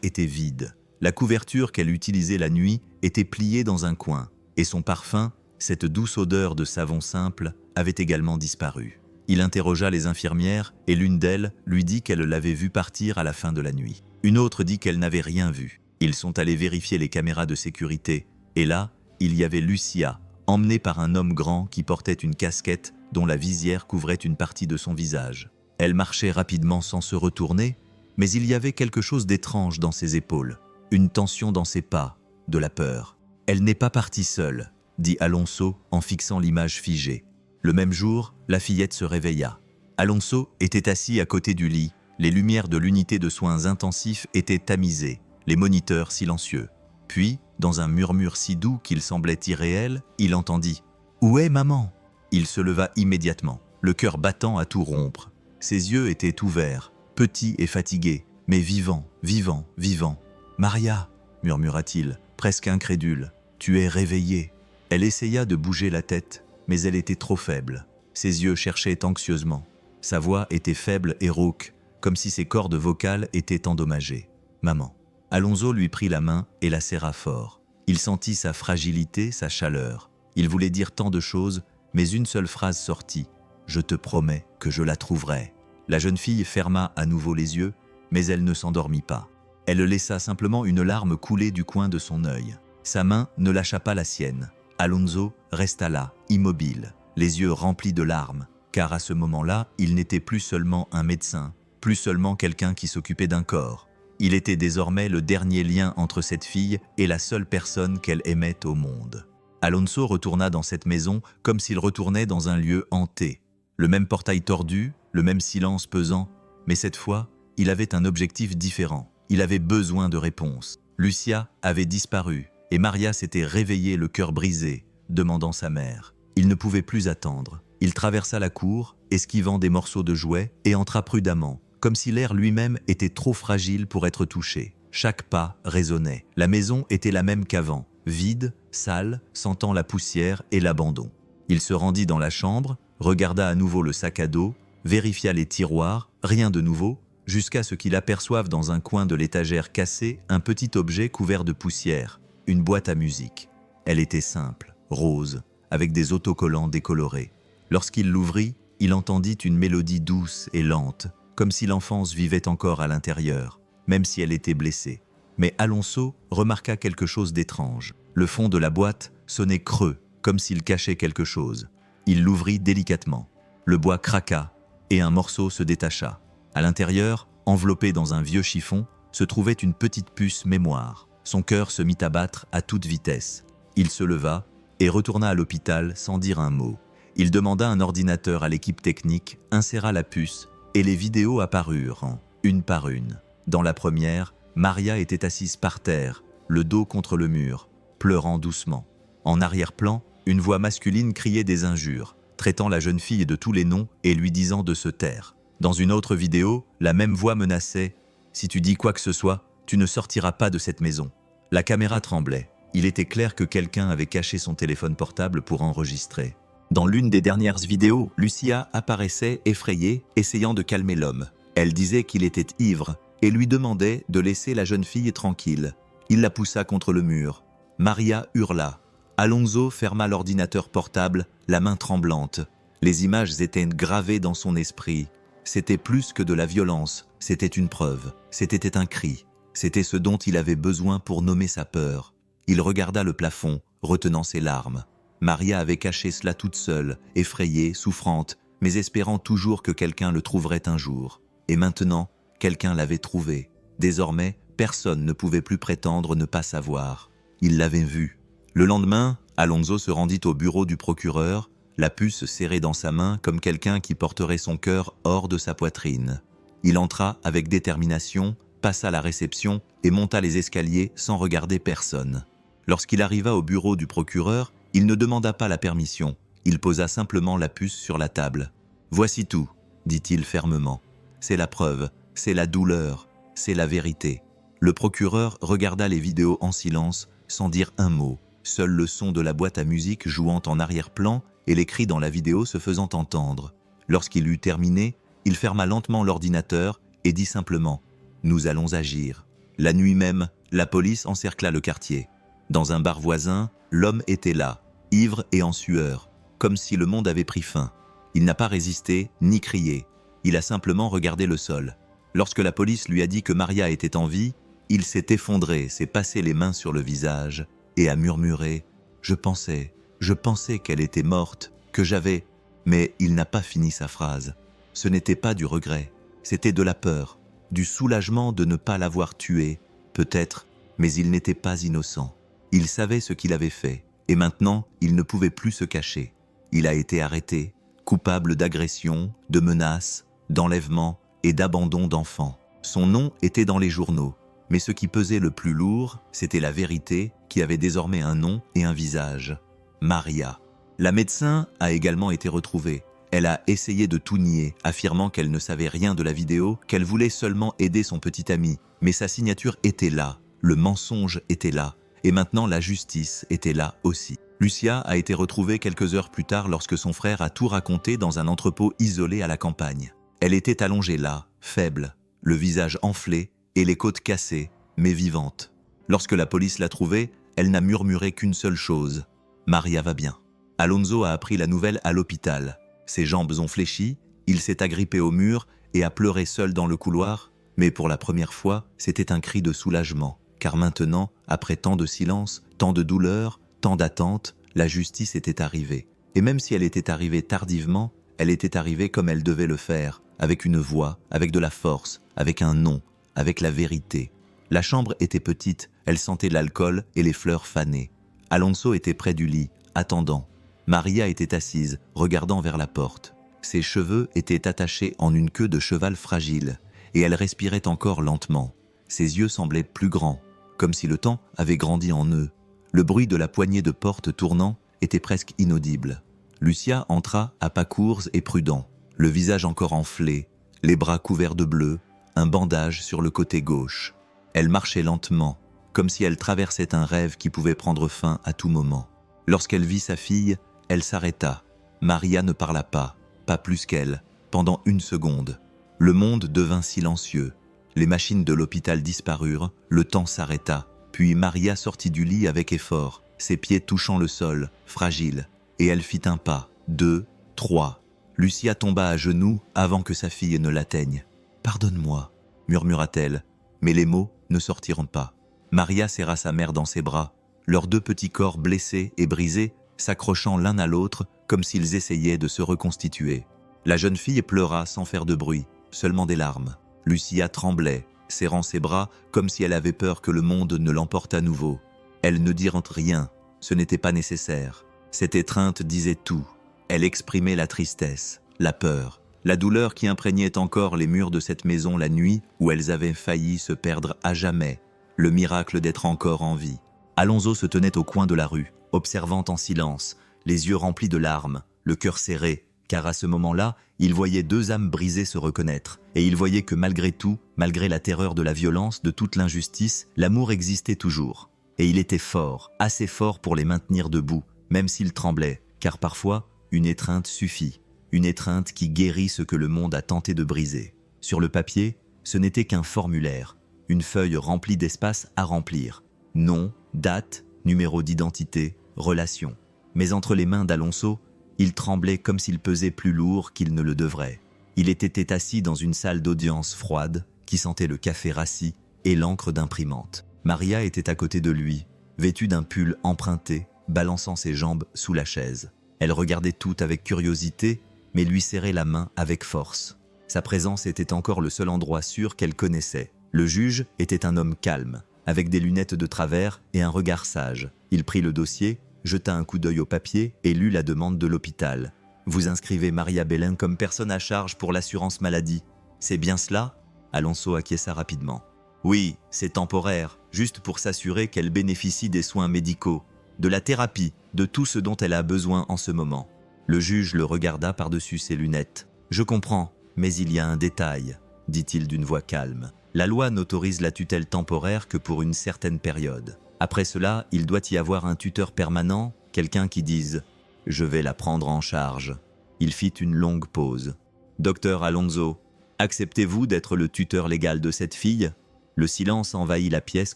était vide. La couverture qu'elle utilisait la nuit était pliée dans un coin, et son parfum, cette douce odeur de savon simple, avait également disparu. Il interrogea les infirmières et l'une d'elles lui dit qu'elle l'avait vue partir à la fin de la nuit. Une autre dit qu'elle n'avait rien vu. Ils sont allés vérifier les caméras de sécurité et là, il y avait Lucia, emmenée par un homme grand qui portait une casquette dont la visière couvrait une partie de son visage. Elle marchait rapidement sans se retourner, mais il y avait quelque chose d'étrange dans ses épaules, une tension dans ses pas, de la peur. « Elle n'est pas partie seule », dit Alonso en fixant l'image figée. Le même jour, la fillette se réveilla. Alonso était assis à côté du lit, les lumières de l'unité de soins intensifs étaient tamisées, les moniteurs silencieux. Puis, dans un murmure si doux qu'il semblait irréel, il entendit « Où est maman ?» Il se leva immédiatement, le cœur battant à tout rompre. Ses yeux étaient ouverts, petits et fatigués, mais vivants, vivants, vivants. « Maria !» murmura-t-il, presque incrédule, « tu es réveillée !» Elle essaya de bouger la tête, mais elle était trop faible. Ses yeux cherchaient anxieusement. Sa voix était faible et rauque, comme si ses cordes vocales étaient endommagées. « Maman ». Alonso lui prit la main et la serra fort. Il sentit sa fragilité, sa chaleur. Il voulait dire tant de choses, mais une seule phrase sortit. « Je te promets que je la trouverai ». La jeune fille ferma à nouveau les yeux, mais elle ne s'endormit pas. Elle laissa simplement une larme couler du coin de son œil. Sa main ne lâcha pas la sienne. Alonso resta là, immobile, les yeux remplis de larmes, car à ce moment-là, il n'était plus seulement un médecin, plus seulement quelqu'un qui s'occupait d'un corps. Il était désormais le dernier lien entre cette fille et la seule personne qu'elle aimait au monde. Alonso retourna dans cette maison comme s'il retournait dans un lieu hanté. Le même portail tordu, le même silence pesant, mais cette fois, il avait un objectif différent. Il avait besoin de réponses. Lucia avait disparu et Maria s'était réveillée le cœur brisé, demandant sa mère. Il ne pouvait plus attendre. Il traversa la cour, esquivant des morceaux de jouets, et entra prudemment, comme si l'air lui-même était trop fragile pour être touché. Chaque pas résonnait. La maison était la même qu'avant, vide, sale, sentant la poussière et l'abandon. Il se rendit dans la chambre, regarda à nouveau le sac à dos, vérifia les tiroirs, rien de nouveau, jusqu'à ce qu'il aperçoive dans un coin de l'étagère cassée un petit objet couvert de poussière, une boîte à musique. Elle était simple, rose, avec des autocollants décolorés. Lorsqu'il l'ouvrit, il entendit une mélodie douce et lente, comme si l'enfance vivait encore à l'intérieur, même si elle était blessée. Mais Alonso remarqua quelque chose d'étrange. Le fond de la boîte sonnait creux, comme s'il cachait quelque chose. Il l'ouvrit délicatement. Le bois craqua et un morceau se détacha. À l'intérieur, enveloppé dans un vieux chiffon, se trouvait une petite puce mémoire. Son cœur se mit à battre à toute vitesse. Il se leva et retourna à l'hôpital sans dire un mot. Il demanda un ordinateur à l'équipe technique, inséra la puce et les vidéos apparurent, une par une. Dans la première, Maria était assise par terre, le dos contre le mur, pleurant doucement. En arrière-plan, une voix masculine criait des injures, traitant la jeune fille de tous les noms et lui disant de se taire. Dans une autre vidéo, la même voix menaçait « Si tu dis quoi que ce soit, tu ne sortiras pas de cette maison ». La caméra tremblait. Il était clair que quelqu'un avait caché son téléphone portable pour enregistrer. Dans l'une des dernières vidéos, Lucia apparaissait effrayée, essayant de calmer l'homme. Elle disait qu'il était ivre et lui demandait de laisser la jeune fille tranquille. Il la poussa contre le mur. Maria hurla. Alonso ferma l'ordinateur portable, la main tremblante. Les images étaient gravées dans son esprit. C'était plus que de la violence, c'était une preuve, c'était un cri. C'était ce dont il avait besoin pour nommer sa peur. Il regarda le plafond, retenant ses larmes. Maria avait caché cela toute seule, effrayée, souffrante, mais espérant toujours que quelqu'un le trouverait un jour. Et maintenant, quelqu'un l'avait trouvé. Désormais, personne ne pouvait plus prétendre ne pas savoir. Il l'avait vu. Le lendemain, Alonso se rendit au bureau du procureur, la puce serrée dans sa main comme quelqu'un qui porterait son cœur hors de sa poitrine. Il entra avec détermination, passa la réception et monta les escaliers sans regarder personne. Lorsqu'il arriva au bureau du procureur, il ne demanda pas la permission, il posa simplement la puce sur la table. « Voici tout », dit-il fermement. « C'est la preuve, c'est la douleur, c'est la vérité. » Le procureur regarda les vidéos en silence, sans dire un mot. Seul le son de la boîte à musique jouant en arrière-plan et les cris dans la vidéo se faisant entendre. Lorsqu'il eut terminé, il ferma lentement l'ordinateur et dit simplement « Nous allons agir ». La nuit même, la police encercla le quartier. Dans un bar voisin, l'homme était là, ivre et en sueur, comme si le monde avait pris fin. Il n'a pas résisté, ni crié. Il a simplement regardé le sol. Lorsque la police lui a dit que Maria était en vie, il s'est effondré, s'est passé les mains sur le visage et a murmuré « Je pensais qu'elle était morte, que j'avais… » Mais il n'a pas fini sa phrase. Ce n'était pas du regret, c'était de la peur, du soulagement de ne pas l'avoir tuée, peut-être, mais il n'était pas innocent. Il savait ce qu'il avait fait, et maintenant, il ne pouvait plus se cacher. Il a été arrêté, coupable d'agression, de menaces, d'enlèvement et d'abandon d'enfants. Son nom était dans les journaux, mais ce qui pesait le plus lourd, c'était la vérité qui avait désormais un nom et un visage. Maria. La médecin a également été retrouvée. Elle a essayé de tout nier, affirmant qu'elle ne savait rien de la vidéo, qu'elle voulait seulement aider son petit ami. Mais sa signature était là, le mensonge était là, et maintenant la justice était là aussi. Lucia a été retrouvée quelques heures plus tard lorsque son frère a tout raconté dans un entrepôt isolé à la campagne. Elle était allongée là, faible, le visage enflé et les côtes cassées, mais vivante. Lorsque la police l'a trouvée, elle n'a murmuré qu'une seule chose. Maria va bien. Alonso a appris la nouvelle à l'hôpital. Ses jambes ont fléchi, il s'est agrippé au mur et a pleuré seul dans le couloir, mais pour la première fois, c'était un cri de soulagement, car maintenant, après tant de silence, tant de douleur, tant d'attente, la justice était arrivée. Et même si elle était arrivée tardivement, elle était arrivée comme elle devait le faire, avec une voix, avec de la force, avec un nom, avec la vérité. La chambre était petite, elle sentait l'alcool et les fleurs fanées. Alonso était près du lit, attendant. Maria était assise, regardant vers la porte. Ses cheveux étaient attachés en une queue de cheval fragile, et elle respirait encore lentement. Ses yeux semblaient plus grands, comme si le temps avait grandi en eux. Le bruit de la poignée de porte tournant était presque inaudible. Lucia entra à pas courts et prudents, le visage encore enflé, les bras couverts de bleu, un bandage sur le côté gauche. Elle marchait lentement, comme si elle traversait un rêve qui pouvait prendre fin à tout moment. Lorsqu'elle vit sa fille, elle s'arrêta. Maria ne parla pas plus qu'elle, pendant une seconde. Le monde devint silencieux. Les machines de l'hôpital disparurent, le temps s'arrêta. Puis Maria sortit du lit avec effort, ses pieds touchant le sol, fragile, et elle fit un pas, 2, 3. Lucia tomba à genoux avant que sa fille ne l'atteigne. « Pardonne-moi » murmura-t-elle, mais les mots ne sortiront pas. Maria serra sa mère dans ses bras, leurs deux petits corps blessés et brisés s'accrochant l'un à l'autre comme s'ils essayaient de se reconstituer. La jeune fille pleura sans faire de bruit, seulement des larmes. Lucia tremblait, serrant ses bras comme si elle avait peur que le monde ne l'emporte à nouveau. Elle ne dit rien, ce n'était pas nécessaire. Cette étreinte disait tout. Elle exprimait la tristesse, la peur, la douleur qui imprégnait encore les murs de cette maison la nuit où elles avaient failli se perdre à jamais, le miracle d'être encore en vie. Alonso se tenait au coin de la rue, observant en silence, les yeux remplis de larmes, le cœur serré, car à ce moment-là, il voyait deux âmes brisées se reconnaître, et il voyait que malgré tout, malgré la terreur de la violence, de toute l'injustice, l'amour existait toujours. Et il était fort, assez fort pour les maintenir debout, même s'il tremblait, car parfois, une étreinte suffit, une étreinte qui guérit ce que le monde a tenté de briser. Sur le papier, ce n'était qu'un formulaire, une feuille remplie d'espaces à remplir. Nom, date, numéro d'identité, relation. Mais entre les mains d'Alonso, il tremblait comme s'il pesait plus lourd qu'il ne le devrait. Il était assis dans une salle d'audience froide, qui sentait le café rassis et l'encre d'imprimante. Maria était à côté de lui, vêtue d'un pull emprunté, balançant ses jambes sous la chaise. Elle regardait tout avec curiosité, mais lui serrait la main avec force. Sa présence était encore le seul endroit sûr qu'elle connaissait. Le juge était un homme calme, avec des lunettes de travers et un regard sage. Il prit le dossier, jeta un coup d'œil au papier et lut la demande de l'hôpital. « Vous inscrivez Maria Belén comme personne à charge pour l'assurance maladie. C'est bien cela ?» Alonso acquiesça rapidement. « Oui, c'est temporaire, juste pour s'assurer qu'elle bénéficie des soins médicaux, de la thérapie, de tout ce dont elle a besoin en ce moment. » Le juge le regarda par-dessus ses lunettes. « Je comprends, mais il y a un détail, » dit-il d'une voix calme. « La loi n'autorise la tutelle temporaire que pour une certaine période. Après cela, il doit y avoir un tuteur permanent, quelqu'un qui dise « Je vais la prendre en charge ». Il fit une longue pause. « Docteur Alonso, acceptez-vous d'être le tuteur légal de cette fille ?» Le silence envahit la pièce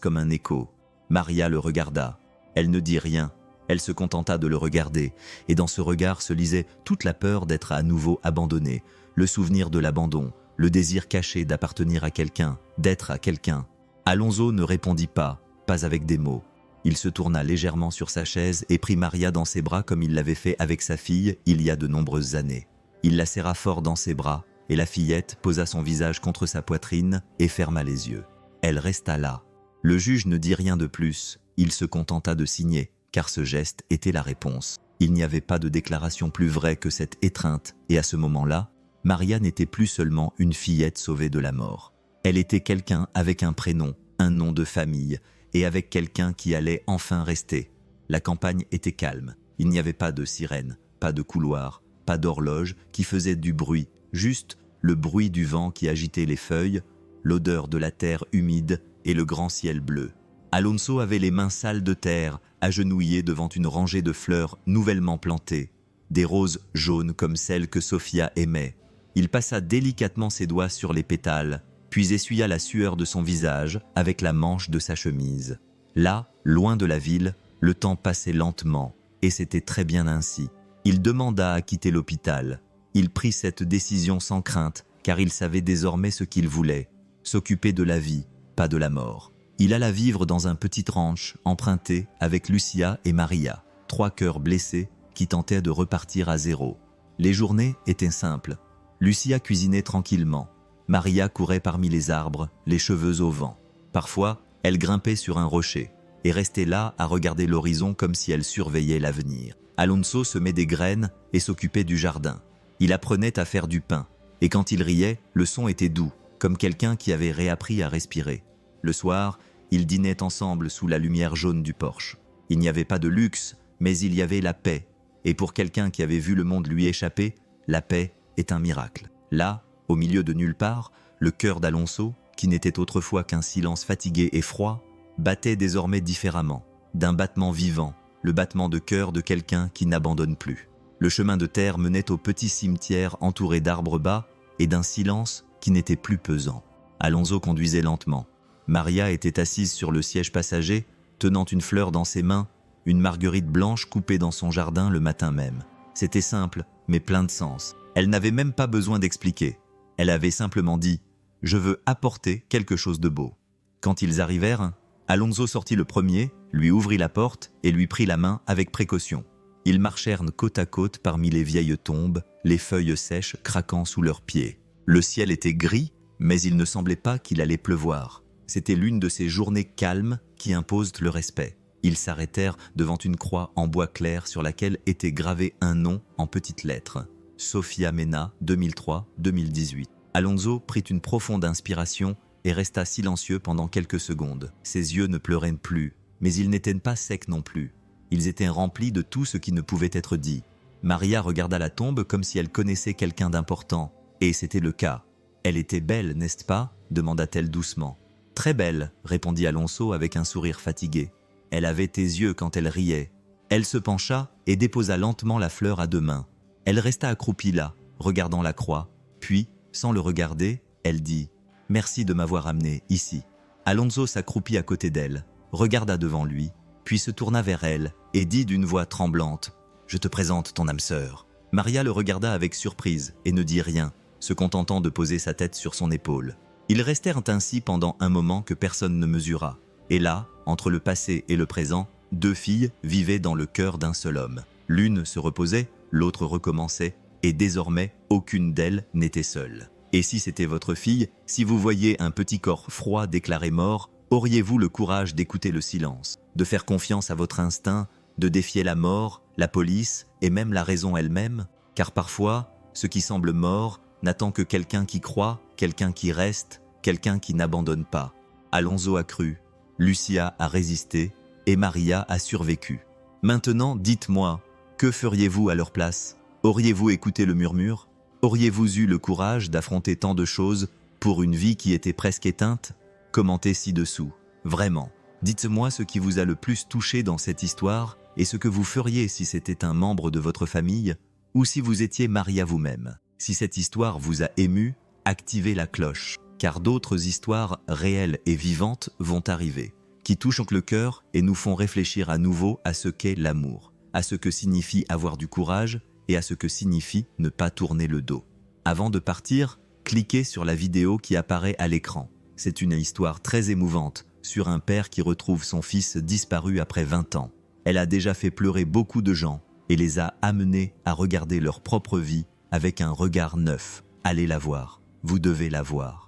comme un écho. Maria le regarda. Elle ne dit rien. Elle se contenta de le regarder, et dans ce regard se lisait toute la peur d'être à nouveau abandonnée, le souvenir de l'abandon, le désir caché d'appartenir à quelqu'un, d'être à quelqu'un. Alonso ne répondit pas avec des mots. Il se tourna légèrement sur sa chaise et prit Maria dans ses bras comme il l'avait fait avec sa fille il y a de nombreuses années. Il la serra fort dans ses bras, et la fillette posa son visage contre sa poitrine et ferma les yeux. Elle resta là. Le juge ne dit rien de plus, il se contenta de signer, car ce geste était la réponse. Il n'y avait pas de déclaration plus vraie que cette étreinte, et à ce moment-là, Maria n'était plus seulement une fillette sauvée de la mort. Elle était quelqu'un avec un prénom, un nom de famille, et avec quelqu'un qui allait enfin rester. La campagne était calme, il n'y avait pas de sirène, pas de couloir, pas d'horloge qui faisait du bruit, juste le bruit du vent qui agitait les feuilles, l'odeur de la terre humide et le grand ciel bleu. Alonso avait les mains sales de terre, agenouillé devant une rangée de fleurs nouvellement plantées, des roses jaunes comme celles que Sofia aimait. Il passa délicatement ses doigts sur les pétales, puis essuya la sueur de son visage avec la manche de sa chemise. Là, loin de la ville, le temps passait lentement, et c'était très bien ainsi. Il demanda à quitter l'hôpital. Il prit cette décision sans crainte, car il savait désormais ce qu'il voulait, s'occuper de la vie, pas de la mort. Il alla vivre dans un petit ranch emprunté avec Lucia et Maria, 3 cœurs blessés qui tentaient de repartir à zéro. Les journées étaient simples. Lucia cuisinait tranquillement. Maria courait parmi les arbres, les cheveux au vent. Parfois, elle grimpait sur un rocher et restait là à regarder l'horizon comme si elle surveillait l'avenir. Alonso semait des graines et s'occupait du jardin. Il apprenait à faire du pain, et quand il riait, le son était doux, comme quelqu'un qui avait réappris à respirer. Le soir, ils dînaient ensemble sous la lumière jaune du porche. Il n'y avait pas de luxe, mais il y avait la paix. Et pour quelqu'un qui avait vu le monde lui échapper, la paix est un miracle. Là, au milieu de nulle part, le cœur d'Alonso, qui n'était autrefois qu'un silence fatigué et froid, battait désormais différemment, d'un battement vivant, le battement de cœur de quelqu'un qui n'abandonne plus. Le chemin de terre menait au petit cimetière entouré d'arbres bas et d'un silence qui n'était plus pesant. Alonso conduisait lentement. Maria était assise sur le siège passager, tenant une fleur dans ses mains, une marguerite blanche coupée dans son jardin le matin même. C'était simple, mais plein de sens. Elle n'avait même pas besoin d'expliquer. Elle avait simplement dit « Je veux apporter quelque chose de beau ». Quand ils arrivèrent, Alonso sortit le premier, lui ouvrit la porte et lui prit la main avec précaution. Ils marchèrent côte à côte parmi les vieilles tombes, les feuilles sèches craquant sous leurs pieds. Le ciel était gris, mais il ne semblait pas qu'il allait pleuvoir. C'était l'une de ces journées calmes qui imposent le respect. Ils s'arrêtèrent devant une croix en bois clair sur laquelle était gravé un nom en petites lettres. Sofia Mena, 2003-2018. Alonso prit une profonde inspiration et resta silencieux pendant quelques secondes. Ses yeux ne pleuraient plus, mais ils n'étaient pas secs non plus. Ils étaient remplis de tout ce qui ne pouvait être dit. Maria regarda la tombe comme si elle connaissait quelqu'un d'important, et c'était le cas. « Elle était belle, n'est-ce pas ?» demanda-t-elle doucement. « Très belle », répondit Alonso avec un sourire fatigué. « Elle avait tes yeux quand elle riait. » Elle se pencha et déposa lentement la fleur à 2 mains. Elle resta accroupie là, regardant la croix, puis, sans le regarder, elle dit « Merci de m'avoir amené ici ». Alonso s'accroupit à côté d'elle, regarda devant lui, puis se tourna vers elle et dit d'une voix tremblante « Je te présente ton âme sœur ». Maria le regarda avec surprise et ne dit rien, se contentant de poser sa tête sur son épaule. Ils restèrent ainsi pendant un moment que personne ne mesura. Et là, entre le passé et le présent, 2 filles vivaient dans le cœur d'un seul homme. L'une se reposait, l'autre recommençait, et désormais, aucune d'elles n'était seule. Et si c'était votre fille, si vous voyiez un petit corps froid déclaré mort, auriez-vous le courage d'écouter le silence, de faire confiance à votre instinct, de défier la mort, la police et même la raison elle-même? Car parfois, ce qui semble mort n'attend que quelqu'un qui croit, quelqu'un qui reste, quelqu'un qui n'abandonne pas. Alonso a cru, Lucia a résisté et Maria a survécu. Maintenant, dites-moi, que feriez-vous à leur place? Auriez-vous écouté le murmure? Auriez-vous eu le courage d'affronter tant de choses pour une vie qui était presque éteinte? Commentez ci-dessous. Vraiment, dites-moi ce qui vous a le plus touché dans cette histoire et ce que vous feriez si c'était un membre de votre famille ou si vous étiez Maria vous-même. Si cette histoire vous a ému, activez la cloche, car d'autres histoires réelles et vivantes vont arriver, qui touchent le cœur et nous font réfléchir à nouveau à ce qu'est l'amour, à ce que signifie avoir du courage et à ce que signifie ne pas tourner le dos. Avant de partir, cliquez sur la vidéo qui apparaît à l'écran. C'est une histoire très émouvante sur un père qui retrouve son fils disparu après 20 ans. Elle a déjà fait pleurer beaucoup de gens et les a amenés à regarder leur propre vie avec un regard neuf. Allez la voir, vous devez la voir.